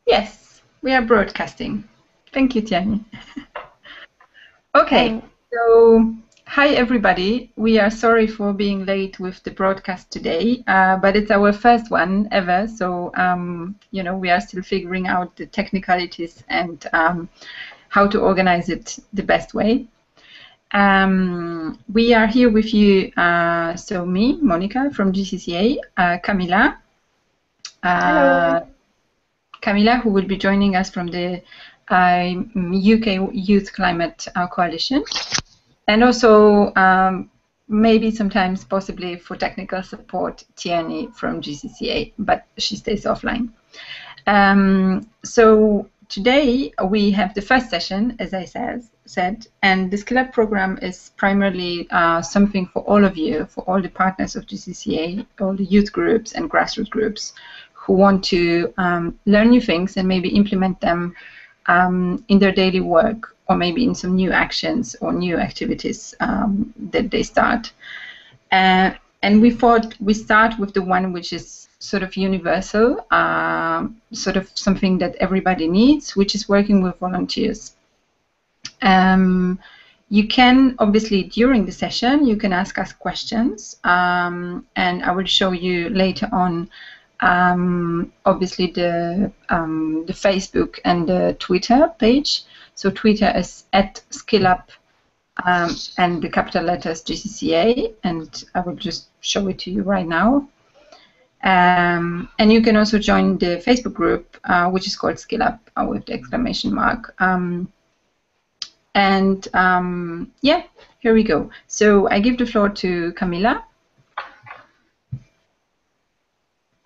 Yes, we are broadcasting. Thank you, Tiani. Okay, Thanks. so hi everybody. We are sorry for being late with the broadcast today, but it's our first one ever. So, we are still figuring out the technicalities and how to organize it the best way. We are here with you, so me, Monica from GCCA, Camilla. Hello. Camilla, who will be joining us from the UK Youth Climate Coalition, and also maybe sometimes possibly for technical support, Tierney from GCCA, but she stays offline. So today we have the first session, as I said, and the Skill Up program is primarily something for all of you, for all the partners of GCCA, all the youth groups and grassroots groups who want to learn new things and maybe implement them in their daily work, or maybe in some new actions or new activities that they start. And we thought we start with the one which is sort of universal, sort of something that everybody needs, which is working with volunteers. You can, obviously, during the session, you can ask us questions, and I will show you later on, obviously, the Facebook and the Twitter page. So Twitter is @skillup, and the capital letters GCCA, and I will just show it to you right now. And you can also join the Facebook group, which is called Skill Up with the exclamation mark. Yeah, here we go. So I give the floor to Camilla.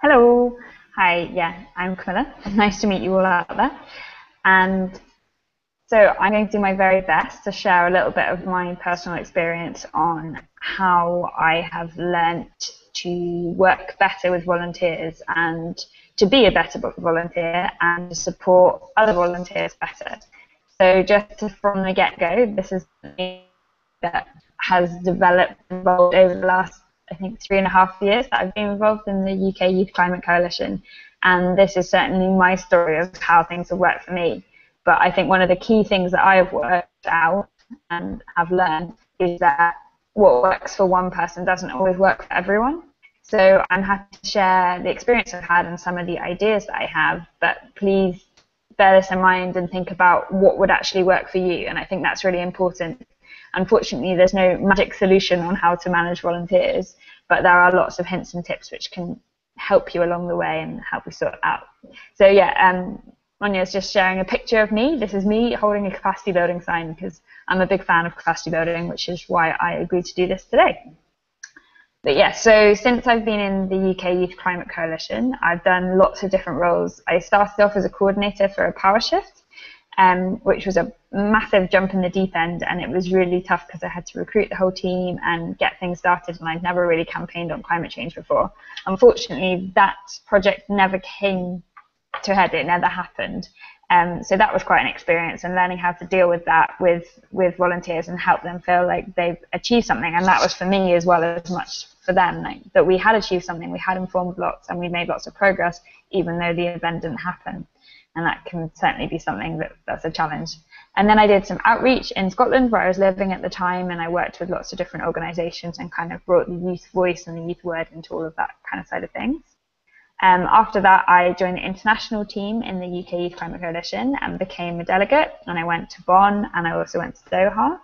Hello. Hi. Yeah, I'm Camilla. Nice to meet you all out there. And so I'm going to do my very best to share a little bit of my personal experience on how I have learnt to work better with volunteers and to be a better volunteer and to support other volunteers better. So just from the get-go, this is something that has developed and evolved over the last, I think, 3.5 years that I've been involved in the UK Youth Climate Coalition. And this is certainly my story of how things have worked for me. But I think one of the key things that I have worked out and have learned is that what works for one person doesn't always work for everyone. So I'm happy to share the experience I've had and some of the ideas that I have, but please bear this in mind and think about what would actually work for you. And I think that's really important. Unfortunately, there's no magic solution on how to manage volunteers, but there are lots of hints and tips which can help you along the way and help you sort it out. So yeah, Monya's just sharing a picture of me. This is me holding a capacity building sign because I'm a big fan of capacity building, which is why I agreed to do this today. But yeah, so since I've been in the UK Youth Climate Coalition, I've done lots of different roles. I started off as a coordinator for a power shift, which was a massive jump in the deep end, and it was really tough because I had to recruit the whole team and get things started, and I'd never really campaigned on climate change before. Unfortunately, that project never came to a head. It never happened. So that was quite an experience, and learning how to deal with that with volunteers and help them feel like they've achieved something. And that was for me as well as much for them, like, that we had achieved something, we had informed lots, and we made lots of progress, even though the event didn't happen. And that can certainly be something that's a challenge. And then I did some outreach in Scotland where I was living at the time, and I worked with lots of different organisations and kind of brought the youth voice and the youth word into all of that kind of side of things. After that, I joined the international team in the UK Youth Climate Coalition and became a delegate, and I went to Bonn and I also went to Doha.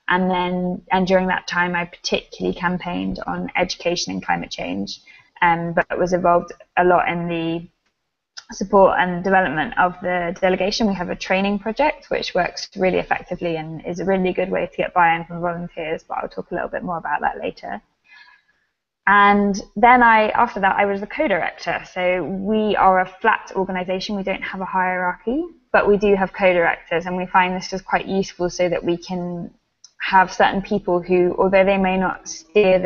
And during that time, I particularly campaigned on education and climate change, but was involved a lot in the support and development of the delegation. We have a training project which works really effectively and is a really good way to get buy-in from volunteers, but I'll talk a little bit more about that later. And then after that, I was the co-director. So we are a flat organisation. We don't have a hierarchy, but we do have co-directors, and we find this is quite useful so that we can have certain people who, although they may not steer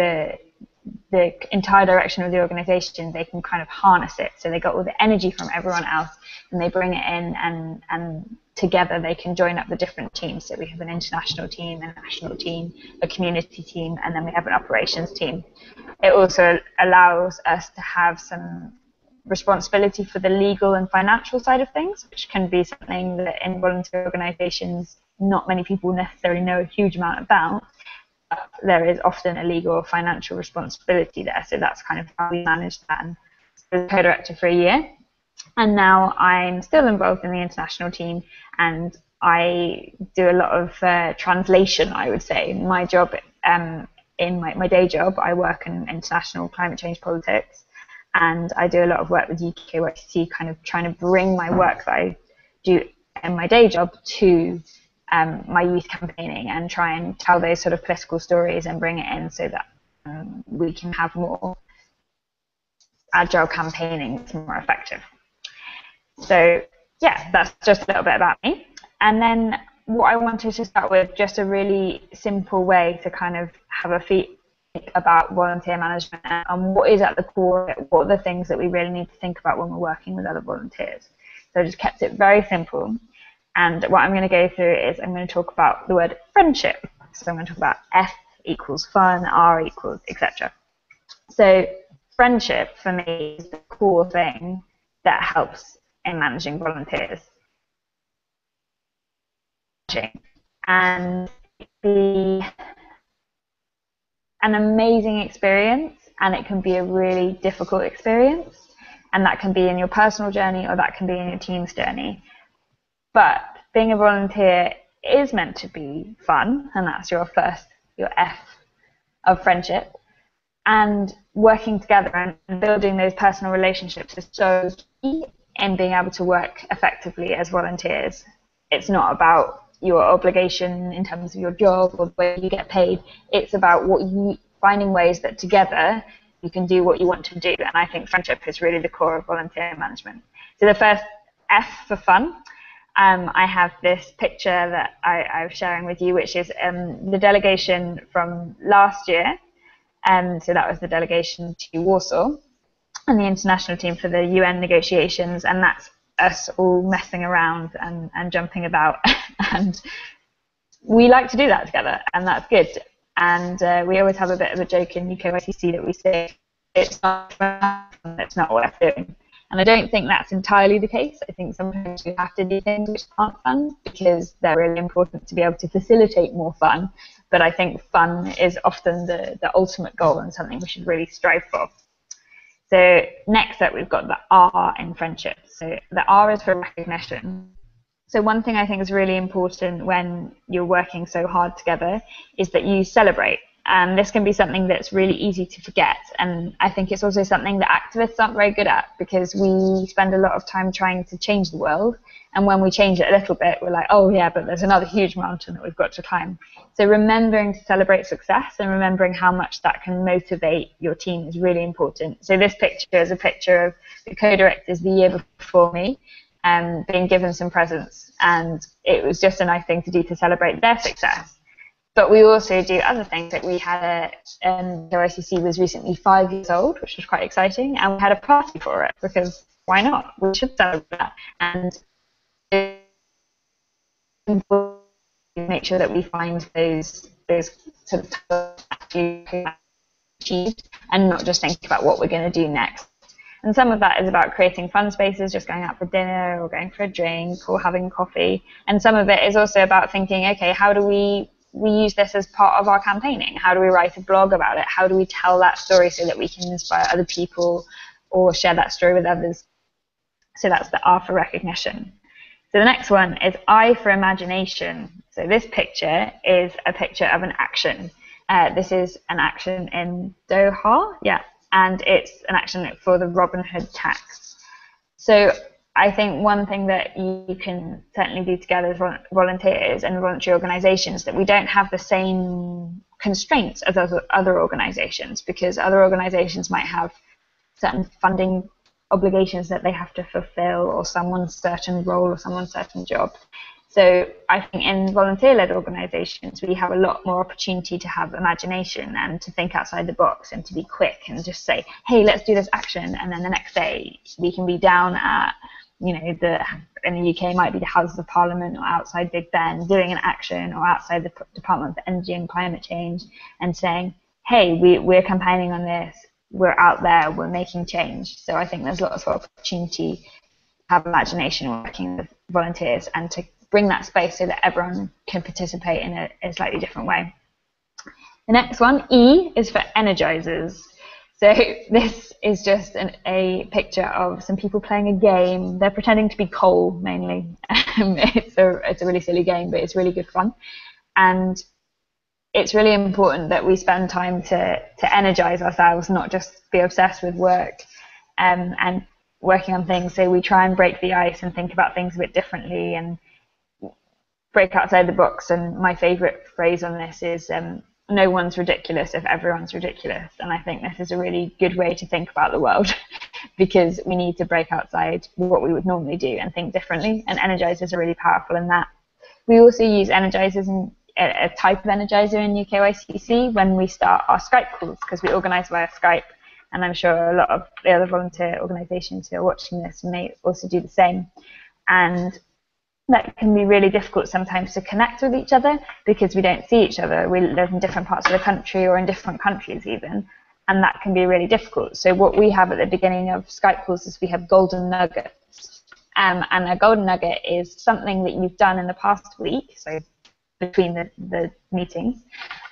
the entire direction of the organisation, they can kind of harness it. So they got all the energy from everyone else and they bring it in, and together they can join up the different teams. So we have an international team, a national team, a community team, and then we have an operations team. It also allows us to have some responsibility for the legal and financial side of things, which can be something that in volunteer organisations not many people necessarily know a huge amount about. But there is often a legal or financial responsibility there, so that's kind of how we manage that. And I was co-director for a year, and now I'm still involved in the international team, and I do a lot of translation, I would say. My job, in my day job, I work in international climate change politics, and I do a lot of work with UKYCC, kind of trying to bring my work that I do in my day job to my youth campaigning, and try and tell those sort of political stories and bring it in so that we can have more agile campaigning that's more effective. So yeah, that's just a little bit about me. And then what I wanted to start with, just a really simple way to kind of have a think about volunteer management and what is at the core, what are the things that we really need to think about when we're working with other volunteers. So I just kept it very simple. And what I'm going to go through is I'm going to talk about the word friendship. So I'm going to talk about F equals fun, R equals, etc. So friendship for me is the core thing that helps in managing volunteers. And be an amazing experience, and it can be a really difficult experience, and that can be in your personal journey or that can be in your team's journey. But being a volunteer is meant to be fun, and that's your F of friendship. And working together and building those personal relationships is so key in being able to work effectively as volunteers. It's not about your obligation in terms of your job or the way you get paid. It's about finding ways that together you can do what you want to do. And I think friendship is really the core of volunteer management. So the first F for fun, I have this picture that I'm sharing with you, which is the delegation from last year. So that was the delegation to Warsaw and the international team for the UN negotiations, and that's us all messing around and jumping about. And we like to do that together, and that's good. And we always have a bit of a joke in UKYCC that we say, it's not fun, it's not worth doing. And I don't think that's entirely the case. I think sometimes we have to do things which aren't fun because they're really important to be able to facilitate more fun. But I think fun is often the ultimate goal and something we should really strive for. So next up, we've got the R in friendship. So the R is for recognition. So one thing I think is really important when you're working so hard together is that you celebrate. And this can be something that's really easy to forget. And I think it's also something that activists aren't very good at, because we spend a lot of time trying to change the world. And when we change it a little bit, we're like, oh yeah, but there's another huge mountain that we've got to climb. So remembering to celebrate success and remembering how much that can motivate your team is really important. So this picture is a picture of the co-directors the year before me, being given some presents. And it was just a nice thing to do to celebrate their success. But we also do other things. Like we had OICC was recently 5 years old, which was quite exciting, and we had a party for it because why not? We should celebrate that and make sure that we find those sort of achieved and not just think about what we're going to do next. And some of that is about creating fun spaces, just going out for dinner or going for a drink or having coffee. And some of it is also about thinking, okay, how do we use this as part of our campaigning? How do we write a blog about it? How do we tell that story so that we can inspire other people or share that story with others? So that's the R for recognition. So the next one is I for imagination. So this picture is a picture of an action. This is an action in Doha, yeah, and it's an action for the Robin Hood tax. So I think one thing that you can certainly do together as volunteers and voluntary organisations, that we don't have the same constraints as other organisations, because other organisations might have certain funding obligations that they have to fulfil, or someone's certain role or someone's certain job. So I think in volunteer-led organisations, we have a lot more opportunity to have imagination and to think outside the box and to be quick and just say, hey, let's do this action. And then the next day we can be down at, you know, in the UK it might be the Houses of Parliament or outside Big Ben doing an action, or outside the Department of Energy and Climate Change and saying, hey, we're campaigning on this. we're out there, we're making change. So I think there's lots of opportunity to have imagination working with volunteers and to bring that space so that everyone can participate in a slightly different way. The next one, E, is for energizers. So this is just a picture of some people playing a game. They're pretending to be coal, mainly. It's a really silly game, but it's really good fun. And it's really important that we spend time to energize ourselves, not just be obsessed with work and working on things. So we try and break the ice and think about things a bit differently and break outside the box. And my favorite phrase on this is, no one's ridiculous if everyone's ridiculous. And I think this is a really good way to think about the world because we need to break outside what we would normally do and think differently. And energizers are really powerful in that. We also use energizers in a type of energizer in UKYCC when we start our Skype calls, because we organise via Skype. And I'm sure a lot of the other volunteer organisations who are watching this may also do the same. And that can be really difficult sometimes to connect with each other because we don't see each other. We live in different parts of the country or in different countries even, and that can be really difficult. So what we have at the beginning of Skype calls is we have golden nuggets. And a golden nugget is something that you've done in the past week, so between the meetings,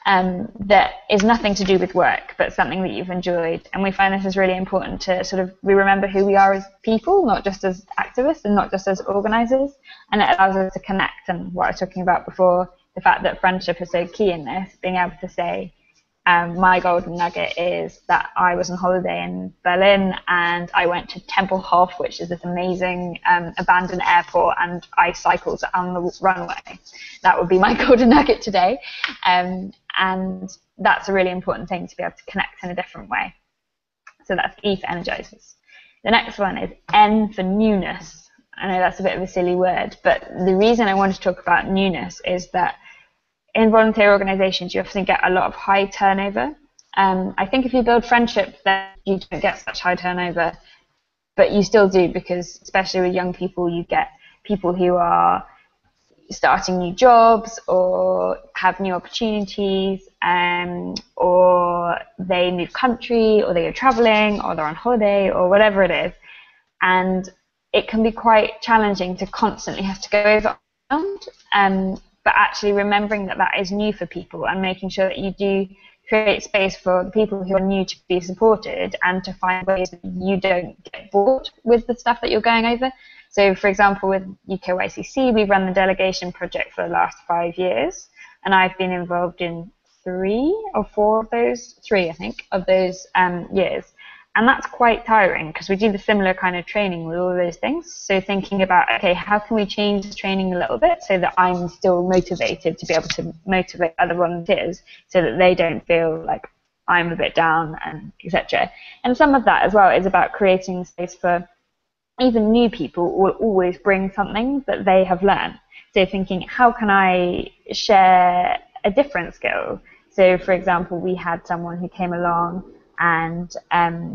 that is nothing to do with work, but something that you've enjoyed. And we find this is really important to we remember who we are as people, not just as activists and not just as organisers. And it allows us to connect. And what I was talking about before, the fact that friendship is so key in this, being able to say, my golden nugget is that I was on holiday in Berlin and I went to Tempelhof, which is this amazing abandoned airport, and I cycled on the runway. That would be my golden nugget today. And that's a really important thing, to be able to connect in a different way. So that's E for energizers. The next one is N for newness. I know that's a bit of a silly word, but the reason I wanted to talk about newness is that in volunteer organisations, you often get a lot of high turnover. I think if you build friendship, then you don't get such high turnover, but you still do, because especially with young people, you get people who are starting new jobs or have new opportunities, or they move country, or they are travelling, or they're on holiday, or whatever it is. And it can be quite challenging to constantly have to go over but actually remembering that that is new for people and making sure that you do create space for the people who are new to be supported and to find ways that you don't get bored with the stuff that you're going over. So, for example, with UKYCC, we've run the delegation project for the last 5 years, and I've been involved in 3 or 4 of those, 3 I think, of those years. And that's quite tiring because we do the similar kind of training with all those things. So thinking about, okay, how can we change the training a little bit so that I'm still motivated to be able to motivate other volunteers so that they don't feel like I'm a bit down, and etc. And some of that as well is about creating space for even new people will always bring something that they have learned. So thinking, how can I share a different skill? So for example, we had someone who came along and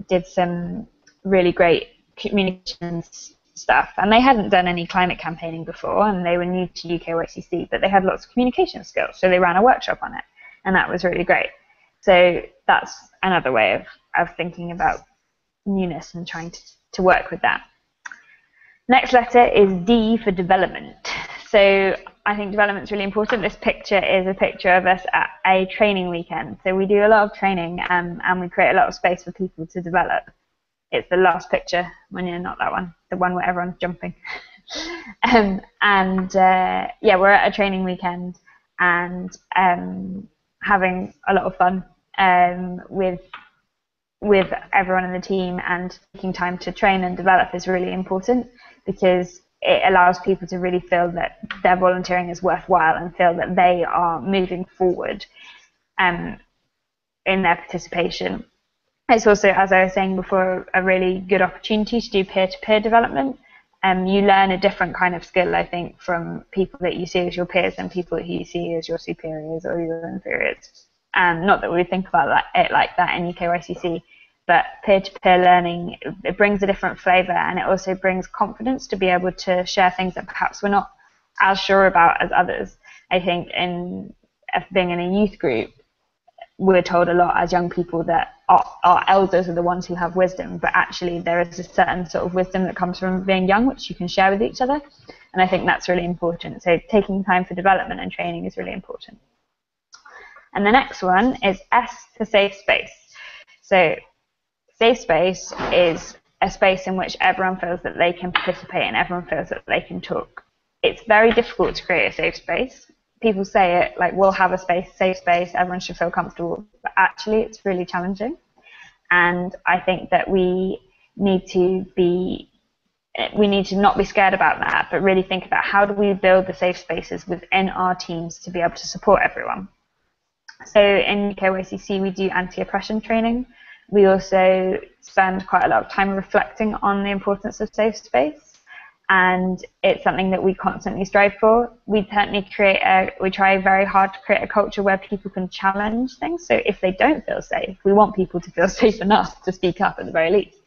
did some really great communications stuff, and they hadn't done any climate campaigning before, and they were new to UKYCC, but they had lots of communication skills, so they ran a workshop on it, and that was really great. So that's another way of thinking about newness and trying to work with that. Next letter is D for development. So I think development is really important. This picture is a picture of us at a training weekend. So we do a lot of training and we create a lot of space for people to develop. It's the last picture, when you're not that one, the one where everyone's jumping. Yeah, we're at a training weekend and having a lot of fun with everyone in the team, and taking time to train and develop is really important because it allows people to really feel that their volunteering is worthwhile and feel that they are moving forward in their participation. It's also, as I was saying before, a really good opportunity to do peer-to-peer development. You learn a different kind of skill, I think, from people that you see as your peers and people that you see as your superiors or your inferiors. Not that we think about it like that in UKYCC, but peer-to-peer learning, it brings a different flavour, and it also brings confidence to be able to share things that perhaps we're not as sure about as others. I think in being in a youth group, we're told a lot as young people that our elders are the ones who have wisdom, but actually there is a certain sort of wisdom that comes from being young, which you can share with each other. And I think that's really important. So taking time for development and training is really important. And the next one is S for safe space. So safe space is a space in which everyone feels that they can participate and everyone feels that they can talk. It's very difficult to create a safe space. People say it like, we'll have a safe space, everyone should feel comfortable, but actually it's really challenging. And I think that we need to not be scared about that, but really think about how do we build the safe spaces within our teams to be able to support everyone. So in UKYCC, we do anti-oppression training. We also spend quite a lot of time reflecting on the importance of safe space. And it's something that we constantly strive for. We certainly try very hard to create a culture where people can challenge things. So if they don't feel safe, we want people to feel safe enough to speak up at the very least.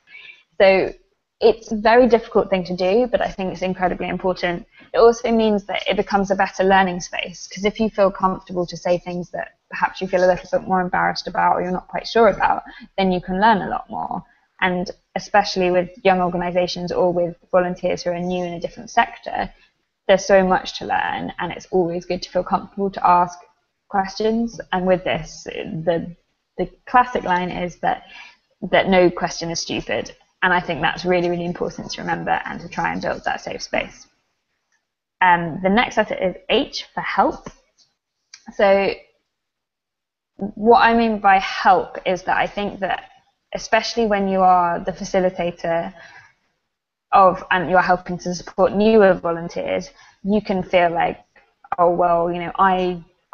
So it's a very difficult thing to do, but I think it's incredibly important. It also means that it becomes a better learning space, because if you feel comfortable to say things that perhaps you feel a little bit more embarrassed about or you're not quite sure about, then you can learn a lot more. And especially with young organisations or with volunteers who are new in a different sector, there's so much to learn, and it's always good to feel comfortable to ask questions. And with this, the classic line is that no question is stupid. And I think that's really, really important to remember and to try and build that safe space. The next letter is H for help. So what I mean by help is that I think that especially when you are the facilitator and you're helping to support newer volunteers, you can feel like, oh, well,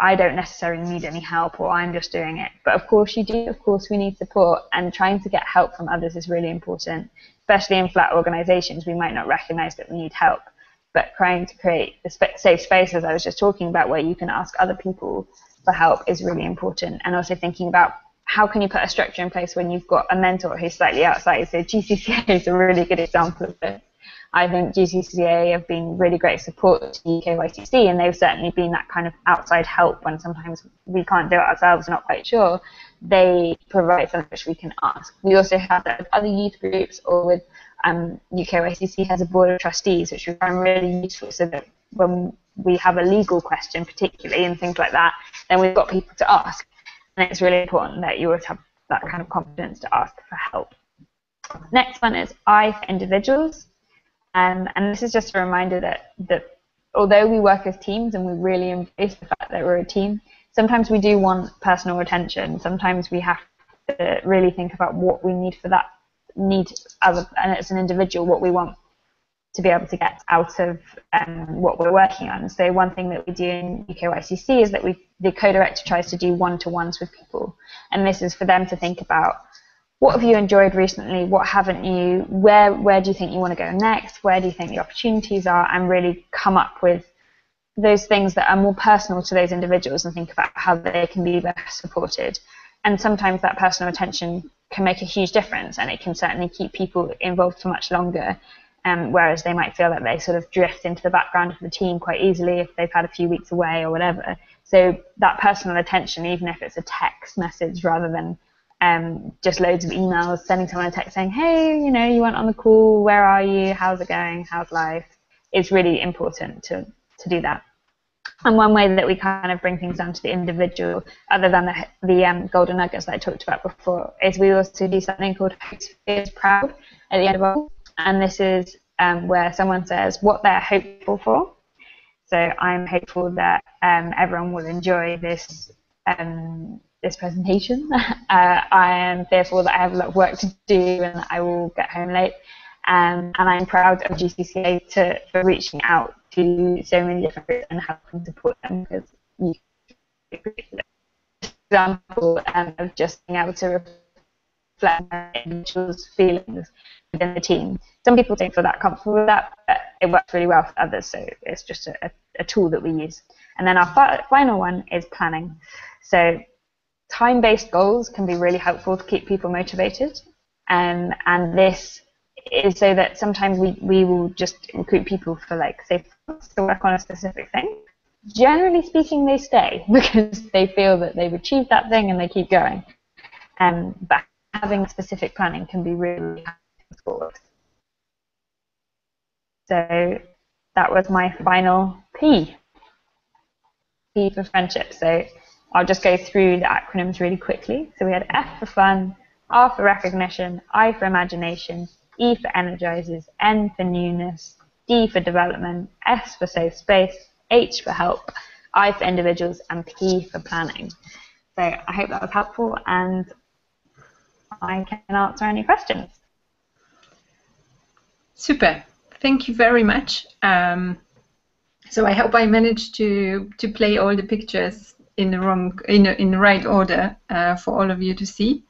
I don't necessarily need any help, or I'm just doing it. But of course you do. Of course we need support, and trying to get help from others is really important. Especially in flat organisations, we might not recognise that we need help, but trying to create the safe space, as I was just talking about, where you can ask other people for help is really important. And also thinking about how can you put a structure in place when you've got a mentor who's slightly outside. So GCCA is a really good example of this. I think GCCA have been really great support to UKYCC, and they've certainly been that kind of outside help when sometimes we can't do it ourselves, we're not quite sure. They provide something which we can ask. We also have that with other youth groups, or with UKYCC has a board of trustees, which we find really useful, so that when we have a legal question particularly and things like that, then we've got people to ask. And it's really important that you always have that kind of confidence to ask for help. Next one is I for individuals. And this is just a reminder that although we work as teams and we really embrace the fact that we're a team, sometimes we do want personal attention. Sometimes we have to really think about what we need for that need, and as an individual, what we want to be able to get out of what we're working on. So one thing that we do in UKYCC is that the co-director tries to do one-to-ones with people. And this is for them to think about, what have you enjoyed recently? What haven't you? Where do you think you want to go next? Where do you think the opportunities are? And really come up with those things that are more personal to those individuals and think about how they can be best supported. And sometimes that personal attention can make a huge difference, and it can certainly keep people involved for much longer. Whereas they might feel that they sort of drift into the background of the team quite easily if they've had a few weeks away or whatever. So that personal attention, even if it's a text message rather than just loads of emails, sending someone a text saying, hey, you went on the call, where are you, how's it going, how's life, it's really important to do that. And one way that we kind of bring things down to the individual, other than the golden nuggets that I talked about before, is we also do something called Hopes, Fears, Proud at the end of all. And this is where someone says what they're hopeful for. So I'm hopeful that everyone will enjoy this presentation. I am fearful that I have a lot of work to do and that I will get home late. And I'm proud of GCCA for reaching out to so many different groups and helping support them, because you example of just being able to reflect individuals' feelings within the team. Some people don't feel that comfortable with that, but it works really well for others, so it's just a tool that we use. And then our final one is planning. So time-based goals can be really helpful to keep people motivated, and this is so that sometimes we will just recruit people for, like, say, to work on a specific thing. Generally speaking, they stay because they feel that they've achieved that thing and they keep going. But having specific planning can be really helpful. So that was my final P for friendship. So I'll just go through the acronyms really quickly. So we had F for fun, R for recognition, I for imagination, E for energizes, N for newness, D for development, S for safe space, H for help, I for individuals, and P for planning. So I hope that was helpful, and I can answer any questions. Super. Thank you very much. So I hope I managed to play all the pictures in the right order for all of you to see.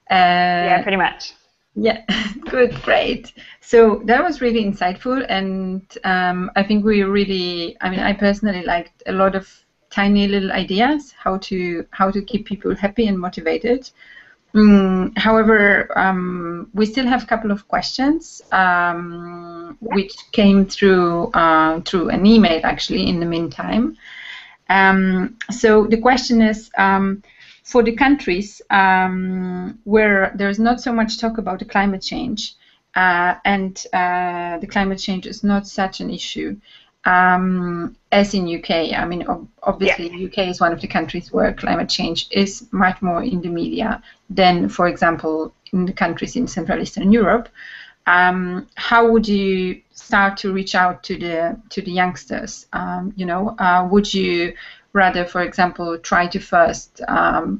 Yeah, pretty much. Yeah, good, great. So that was really insightful, and I think I personally liked a lot of tiny little ideas how to keep people happy and motivated. However, we still have a couple of questions which came through an email actually in the meantime. So the question is, for the countries where there's not so much talk about the climate change and the climate change is not such an issue as in UK. I mean, obviously, UK is one of the countries where climate change is much more in the media than, for example, in the countries in Central Eastern Europe. How would you start to reach out to the youngsters? Would you rather, for example, try to first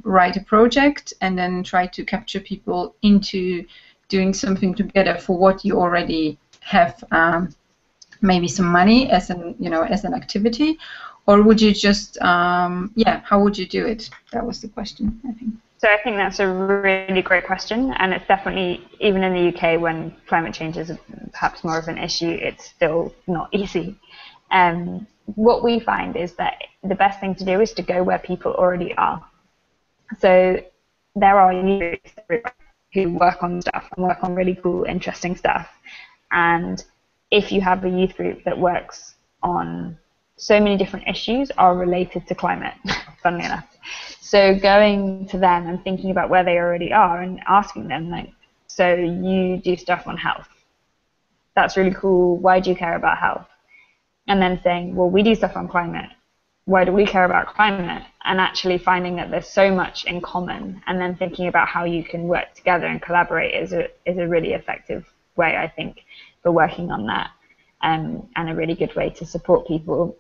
write a project and then try to capture people into doing something together for what you already have? Maybe some money as an activity, or would you just how would you do it? That was the question, I think. So I think that's a really great question, and it's definitely, even in the UK when climate change is perhaps more of an issue, it's still not easy. What we find is that the best thing to do is to go where people already are. So there are youth who work on stuff and work on really cool, interesting stuff, and if you have a youth group that works on so many different issues are related to climate, funnily enough. So going to them and thinking about where they already are and asking them, like, so you do stuff on health. That's really cool. Why do you care about health? And then saying, well, we do stuff on climate. Why do we care about climate? And actually finding that there's so much in common, and then thinking about how you can work together and collaborate is a really effective way, I think, for working on that, and a really good way to support people.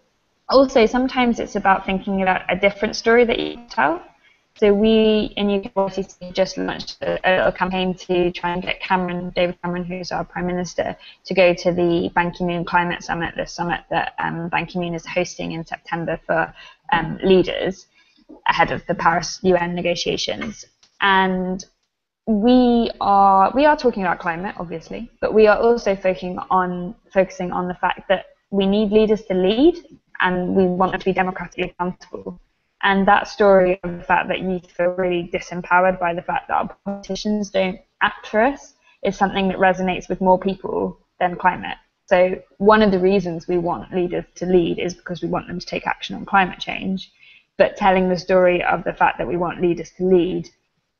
Also, sometimes it's about thinking about a different story that you tell. So we in UK just launched a little campaign to try and get David Cameron, who's our Prime Minister, to go to the Ban Ki-moon Climate Summit, the summit that Ban Ki-moon is hosting in September for leaders ahead of the Paris UN negotiations. And we are talking about climate, obviously, but we are also focusing on the fact that we need leaders to lead, and we want them to be democratically accountable. And that story of the fact that youth feel really disempowered by the fact that our politicians don't act for us is something that resonates with more people than climate. So one of the reasons we want leaders to lead is because we want them to take action on climate change. But telling the story of the fact that we want leaders to lead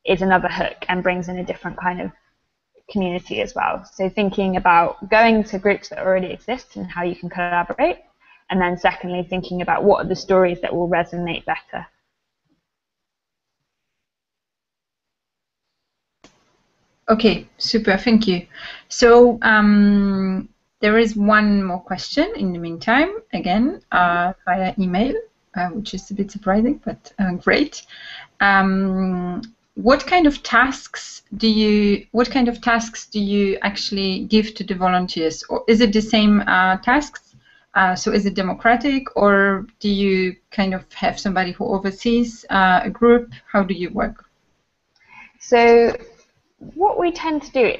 is another hook and brings in a different kind of community as well. So thinking about going to groups that already exist and how you can collaborate. And then secondly, thinking about what are the stories that will resonate better. Okay, super, thank you. So there is one more question in the meantime, again, via email, which is a bit surprising, but great. What kind of tasks do you actually give to the volunteers? Or is it the same tasks? So is it democratic, or do you kind of have somebody who oversees a group? How do you work? So what we tend to do,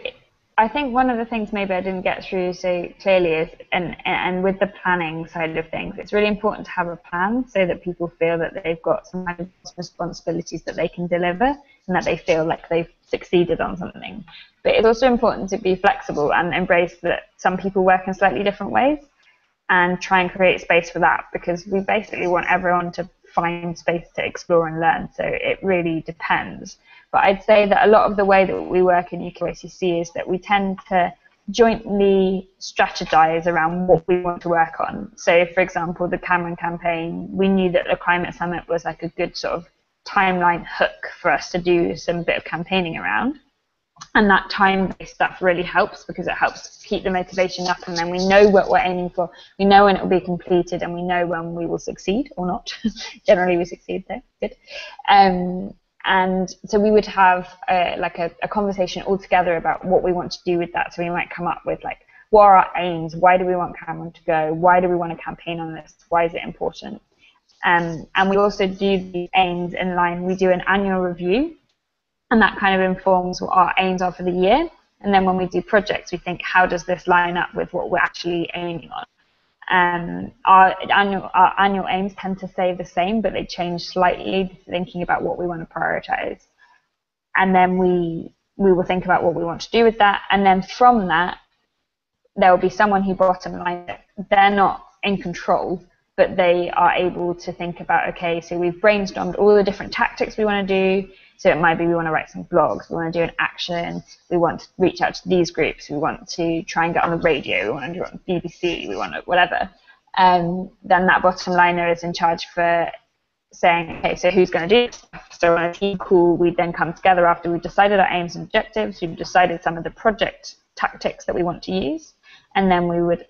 I think one of the things maybe I didn't get through so clearly is, and with the planning side of things, it's really important to have a plan so that people feel that they've got some kind of responsibilities that they can deliver and that they feel like they've succeeded on something. But it's also important to be flexible and embrace that some people work in slightly different ways, and try and create space for that, because we basically want everyone to find space to explore and learn. So it really depends. But I'd say that a lot of the way that we work in UKYCC is that we tend to jointly strategize around what we want to work on. So, for example, the Cameron campaign, we knew that the climate summit was like a good sort of timeline hook for us to do some bit of campaigning around. And that time-based stuff really helps because it helps keep the motivation up, and then we know what we're aiming for. We know when it will be completed, and we know when we will succeed or not. Generally, we succeed though. Good. And so we would have a conversation all together about what we want to do with that. So we might come up with like, what are our aims? Why do we want Cameron to go? Why do we want to campaign on this? Why is it important? And we also do the aims in line. We do an annual review, and that kind of informs what our aims are for the year. And then when we do projects, we think, how does this line up with what we're actually aiming on? Our annual aims tend to stay the same, but they change slightly, thinking about what we want to prioritize. And then we will think about what we want to do with that. And then from that, there will be someone who bottom line it. They're not in control, but they are able to think about, okay, so we've brainstormed all the different tactics we want to do. So it might be we want to write some blogs, we want to do an action, we want to reach out to these groups, we want to try and get on the radio, we want to do it on BBC, we want to whatever. Then that bottom liner is in charge for saying, okay, so who's going to do stuff? So on a team call, we then come together after we've decided our aims and objectives, we've decided some of the project tactics that we want to use, and then we would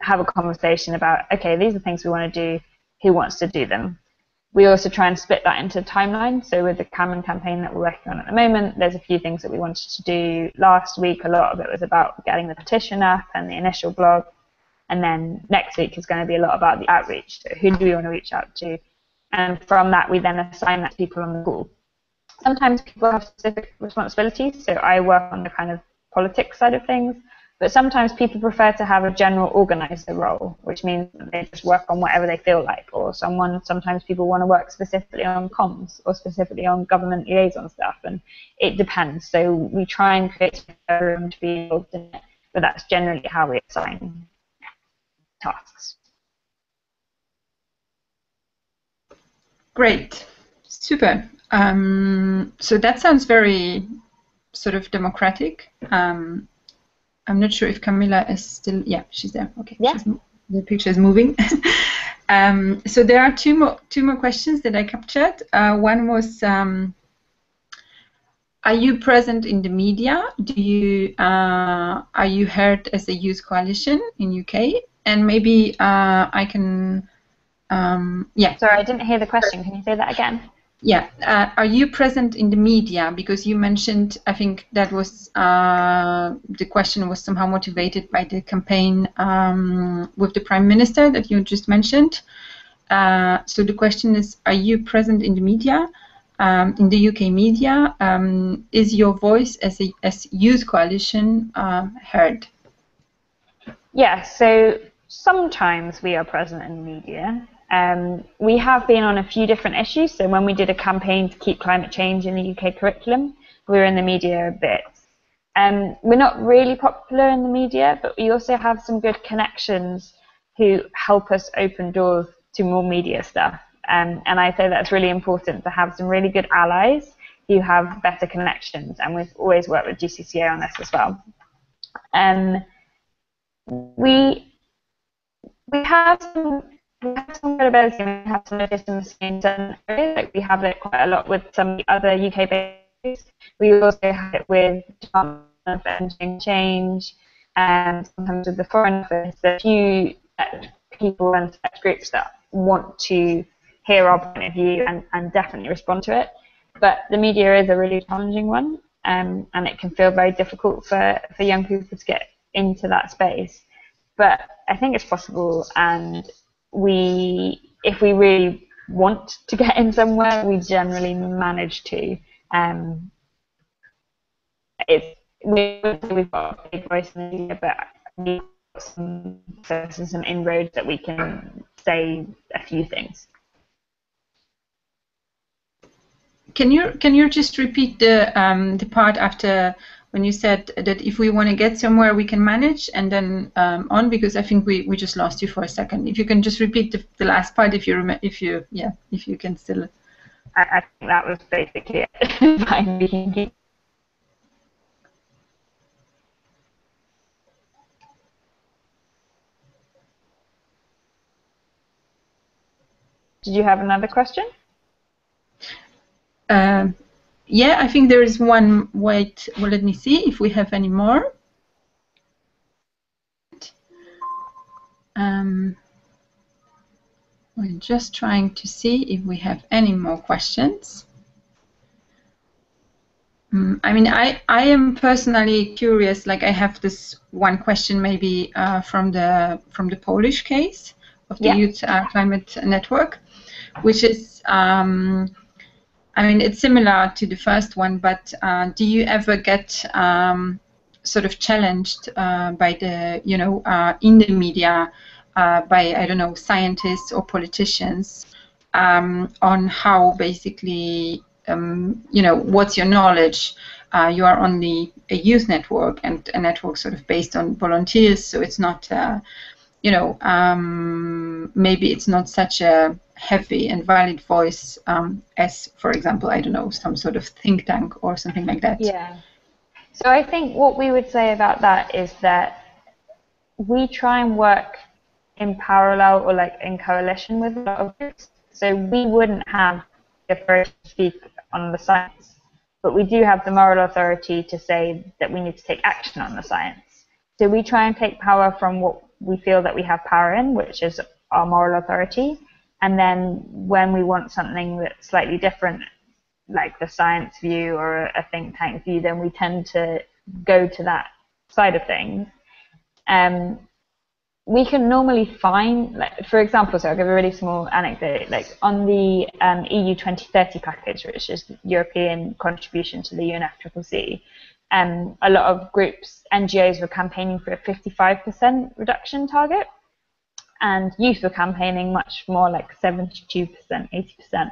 have a conversation about, okay, these are the things we want to do, who wants to do them? We also try and split that into timelines. So with the Cameron campaign that we're working on at the moment, there's a few things that we wanted to do last week. A lot of it was about getting the petition up and the initial blog. And then next week is going to be a lot about the outreach. So who do we want to reach out to? And from that, we then assign that to people on the call. Sometimes people have specific responsibilities. So I work on the kind of politics side of things. But sometimes people prefer to have a general organizer role, which means that they just work on whatever they feel like. Or sometimes people want to work specifically on comms or specifically on government liaison stuff, and it depends. So we try and create everyone to be involved in it, but that's generally how we assign tasks. Great, super. So that sounds very sort of democratic. I'm not sure if Camilla is still. Yeah, she's there. Okay. Yeah. The picture is moving. So there are two more questions that I captured. One was, are you present in the media? Are you heard as a youth coalition in UK? And maybe I can. Yeah. Sorry, I didn't hear the question. Can you say that again? Yeah, are you present in the media? Because you mentioned, I think that was the question was somehow motivated by the campaign with the Prime Minister that you just mentioned. So the question is, are you present in the media, in the UK media? Is your voice as youth coalition heard? Yeah, so sometimes we are present in the media. We have been on a few different issues. So when we did a campaign to keep climate change in the UK curriculum, we were in the media a bit. We're not really popular in the media, but we also have some good connections who help us open doors to more media stuff. And I say that's really important to have some really good allies who have better connections. And we've always worked with GCCA on this as well. We have some credibility, and we have some legitimacy in certain areas. Like we have it quite a lot with some other UK bases. We also have it with Department of Engineering Change, and sometimes with the Foreign Office. There are a few people and groups that want to hear our point of view and definitely respond to it. But the media is a really challenging one, and it can feel very difficult for young people to get into that space. But I think it's possible, and if we really want to get in somewhere, we generally manage to. We've got a big voice in the media, but we've got some inroads that we can say a few things. can you just repeat the part after when you said that if we want to get somewhere we can manage, and then on, because I think we just lost you for a second. If you can just repeat the last part, if you can still. I think that was basically it. Fine, we can keep. Did you have another question? Yeah, I think there is one. Wait, well, let me see if we have any more. We're just trying to see if we have any more questions. I mean, I am personally curious. Like, I have this one question, maybe from the Polish case of the Youth Climate Network, which is, I mean, it's similar to the first one, but do you ever get sort of challenged by the, in the media, by, I don't know, scientists or politicians on how basically, what's your knowledge? You are only a youth network, and a network sort of based on volunteers, so it's not, maybe it's not such a heavy and valid voice as, for example, I don't know, some sort of think tank or something like that. Yeah. So I think what we would say about that is that we try and work in parallel or like in coalition with a lot of groups. So we wouldn't have the authority to speak on the science, but we do have the moral authority to say that we need to take action on the science. So we try and take power from what we feel that we have power in, which is our moral authority. And then when we want something that's slightly different, like the science view or a think tank view, then we tend to go to that side of things. We can normally find, like, for example, so I'll give a really small anecdote, like on the EU 2030 package, which is the European contribution to the UNFCCC, a lot of groups, NGOs were campaigning for a 55% reduction target, and youth were campaigning much more like 72%, 80%.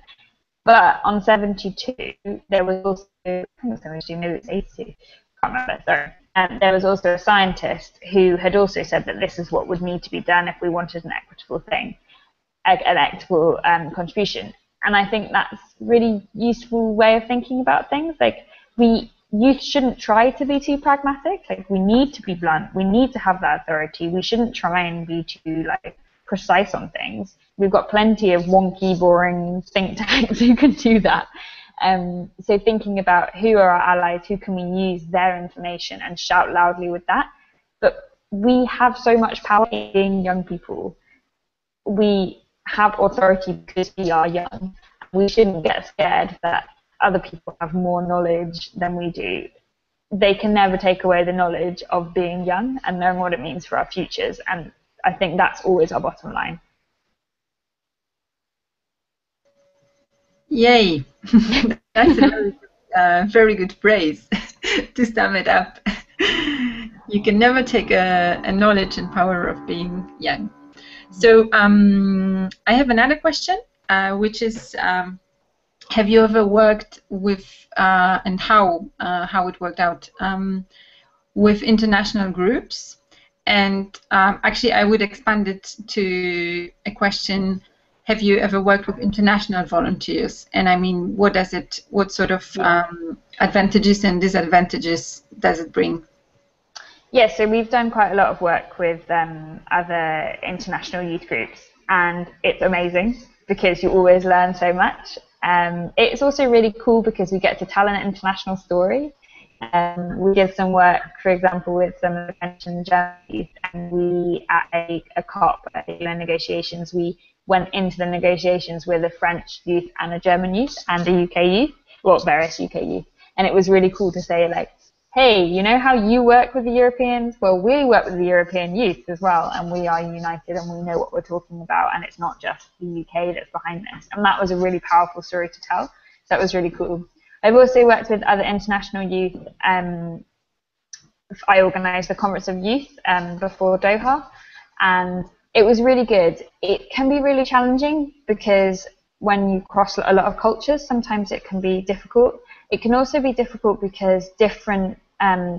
But on 72, there was also, I think it was 72, maybe it's 82, can't remember, sorry. There was also a scientist who had also said that this is what would need to be done if we wanted an equitable thing, an equitable contribution. And I think that's a really useful way of thinking about things. Like, youth shouldn't try to be too pragmatic. Like, we need to be blunt. We need to have that authority. We shouldn't try and be too, like, precise on things. We've got plenty of wonky, boring think tanks who can do that. So thinking about who are our allies, who can we use their information and shout loudly with that. But we have so much power being young people. We have authority because we are young. We shouldn't get scared that other people have more knowledge than we do. They can never take away the knowledge of being young and knowing what it means for our futures. And I think that's always our bottom line. Yay! That's a very good praise to sum it up. You can never take a knowledge and power of being young. So I have another question, which is, have you ever worked with, and how it worked out, with international groups? And actually, I would expand it to a question: have you ever worked with international volunteers? And I mean, what sort of advantages and disadvantages does it bring? Yes, so we've done quite a lot of work with other international youth groups, and it's amazing because you always learn so much. It's also really cool because we get to tell an international story. We did some work, for example, with some of the French and German youth, and we, at a COP, at the UN negotiations, we went into the negotiations with a French youth and a German youth and a UK youth, well, various UK youth. And it was really cool to say, like, hey, you know how you work with the Europeans? Well, we work with the European youth as well, and we are united and we know what we're talking about, and it's not just the UK that's behind this. And that was a really powerful story to tell. So that was really cool. I've also worked with other international youth. I organised the Conference of Youth before Doha, and it was really good. It can be really challenging because when you cross a lot of cultures, sometimes it can be difficult. It can also be difficult because different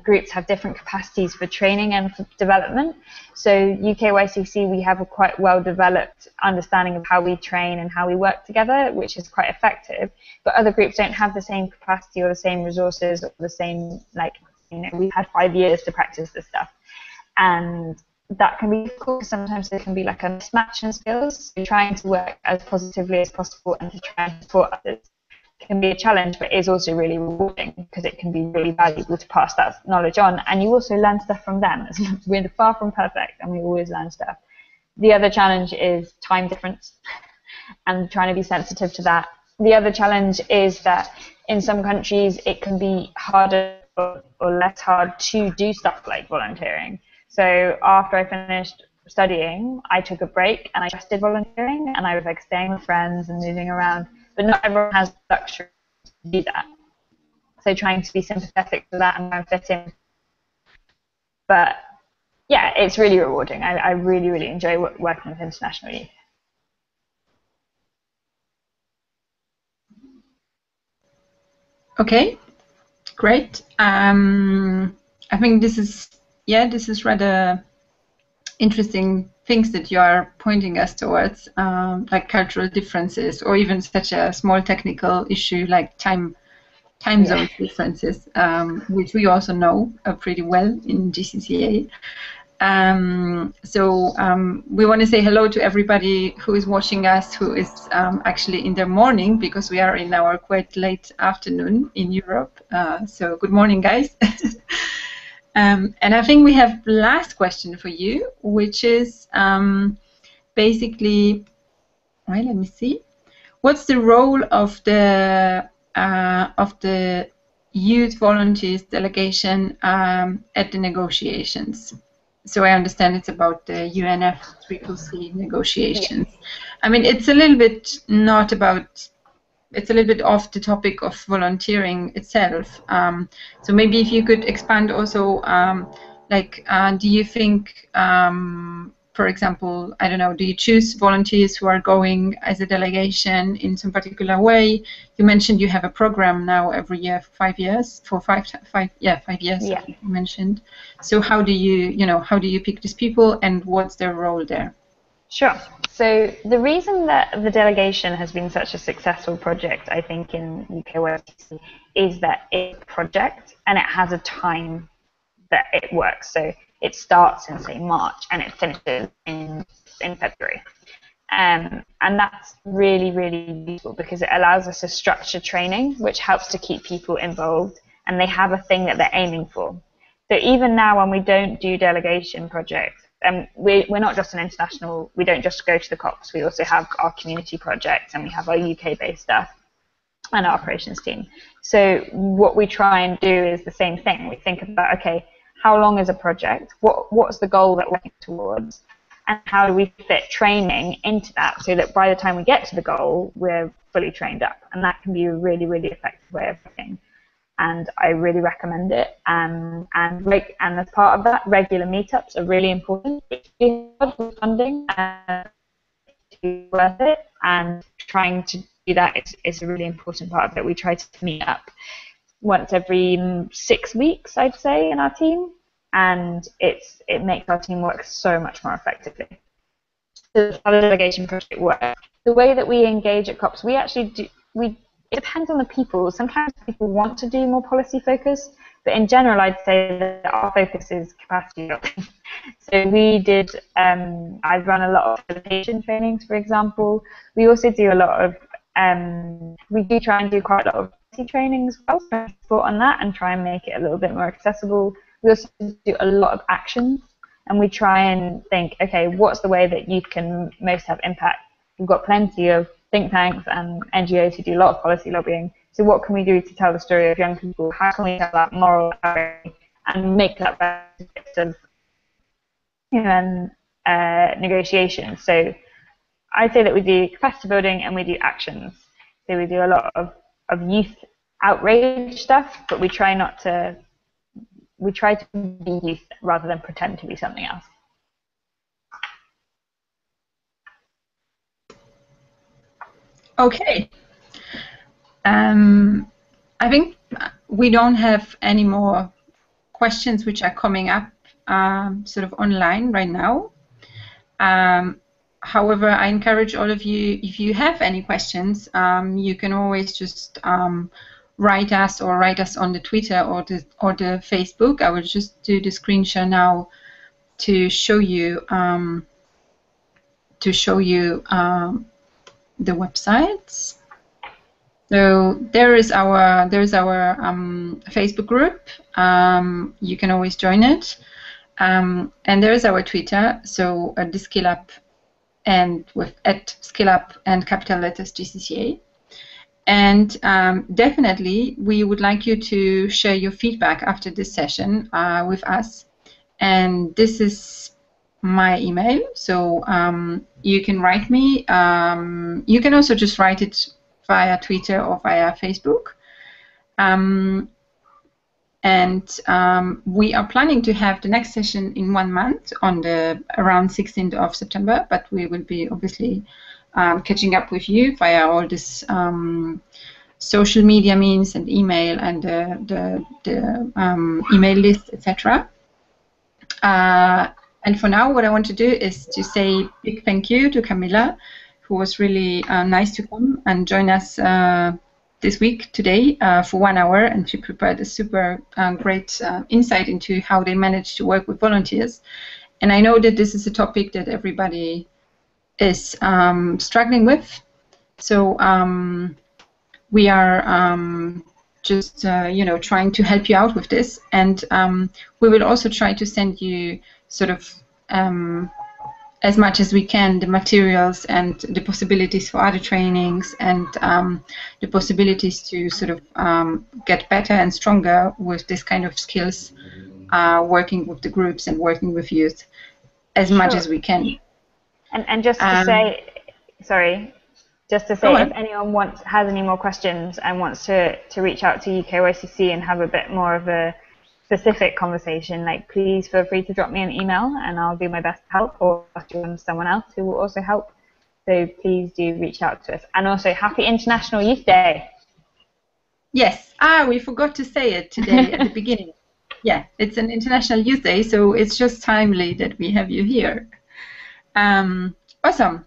groups have different capacities for training and for development. So UKYCC, we have a quite well developed understanding of how we train and how we work together, which is quite effective. But other groups don't have the same capacity or the same resources or the same, like, we've had 5 years to practice this stuff. And that can be difficult because sometimes there can be like a mismatch in skills. So trying to work as positively as possible and to try and support others can be a challenge, but is also really rewarding because it can be really valuable to pass that knowledge on, and you also learn stuff from them. We're far from perfect and we always learn stuff. The other challenge is time difference and trying to be sensitive to that. The other challenge is that in some countries it can be harder or less hard to do stuff like volunteering. So after I finished studying, I took a break and I just did volunteering, and I was like staying with friends and moving around. But not everyone has the luxury to do that. So trying to be sympathetic to that and try and fit in. But yeah, it's really rewarding. I really, really enjoy working with international youth. Okay, great. I think this is rather interesting things that you are pointing us towards, like cultural differences, or even such a small technical issue like time zone differences, which we also know pretty well in GCCA. We want to say hello to everybody who is watching us, who is actually in their morning, because we are in our quite late afternoon in Europe. So good morning, guys. And I think we have the last question for you, which is basically, right, let me see. What's the role of the youth volunteers delegation at the negotiations? So I understand it's about the UNFCCC negotiations. Yeah. I mean, it's a little bit not about. It's a little bit off the topic of volunteering itself. So maybe if you could expand also, do you think, for example, I don't know, do you choose volunteers who are going as a delegation in some particular way? You mentioned you have a program now every year for 5 years, for 5 years, yeah. You mentioned. So how do you pick these people, and what's their role there? Sure. So the reason that the delegation has been such a successful project, I think, in UKYCC is that it's a project and it has a time that it works. So it starts in, say, March and it finishes in February. And that's really, really useful because it allows us to structure training, which helps to keep people involved, and they have a thing that they're aiming for. So even now when we don't do delegation projects, we're not just an international, we don't just go to the COPs, we also have our community projects and we have our UK-based stuff and our operations team. So what we try and do is the same thing. We think about, okay, how long is a project? What's the goal that we're working towards? And how do we fit training into that so that by the time we get to the goal, we're fully trained up? And that can be a really, really effective way of working. And I really recommend it. And as part of that, regular meetups are really important. It's funding and to worth it, and trying to do that is a really important part of it. We try to meet up once every 6 weeks, I'd say, in our team, and it makes our team work so much more effectively. So how the delegation project works. The way that we engage at COPs, it depends on the people. Sometimes people want to do more policy focus, but in general, I'd say that our focus is capacity building. So we did, I've run a lot of facilitation trainings, for example. We also do a lot of, we do try and do quite a lot of policy trainings as well, so support on that and try and make it a little bit more accessible. We also do a lot of actions, and we try and think, okay, what's the way that youth can most have impact? We've got plenty of think tanks and NGOs who do a lot of policy lobbying. So what can we do to tell the story of young people? How can we tell that moral story and make that benefit of negotiations? So I'd say that we do capacity building and we do actions. So we do a lot of youth outrage stuff, but we try to be youth rather than pretend to be something else. Okay. I think we don't have any more questions which are coming up sort of online right now. However, I encourage all of you, if you have any questions, you can always just write us on the Twitter or the Facebook. I will just do the screen share now to show you the websites. So there is our Facebook group. You can always join it, and there is our Twitter. So the Skill Up, and with @SkillUp and capital letters GCCA. And definitely, we would like you to share your feedback after this session with us. And this is my email, so you can write me. You can also just write it via Twitter or via Facebook. We are planning to have the next session in 1 month on around 16th of September, but we will be obviously catching up with you via all this social media means and email and the email list, etc. And for now, what I want to do is to say big thank you to Camilla, who was really nice to come and join us this week, today, for 1 hour, and she prepared a super great insight into how they manage to work with volunteers. And I know that this is a topic that everybody is struggling with. So we are just trying to help you out with this, and we will also try to send you sort of as much as we can the materials and the possibilities for other trainings, and the possibilities to sort of get better and stronger with this kind of skills, working with the groups and working with youth as much as we can. And just to say, sorry, just to say, if anyone has any more questions and wants to reach out to UKYCC and have a bit more of a specific conversation, like, please feel free to drop me an email and I'll do my best to help, or join someone else who will also help. So please do reach out to us. And also, happy International Youth Day. Yes, we forgot to say it today at the beginning. Yeah, it's an International Youth Day, so it's just timely that we have you here. Awesome.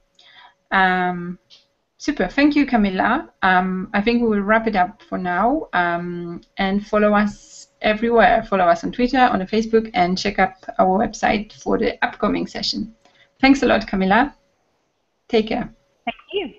Super. Thank you, Camilla. I think we will wrap it up for now, and follow us everywhere. Follow us on Twitter, on the Facebook, and check out our website for the upcoming session. Thanks a lot, Camilla. Take care. Thank you.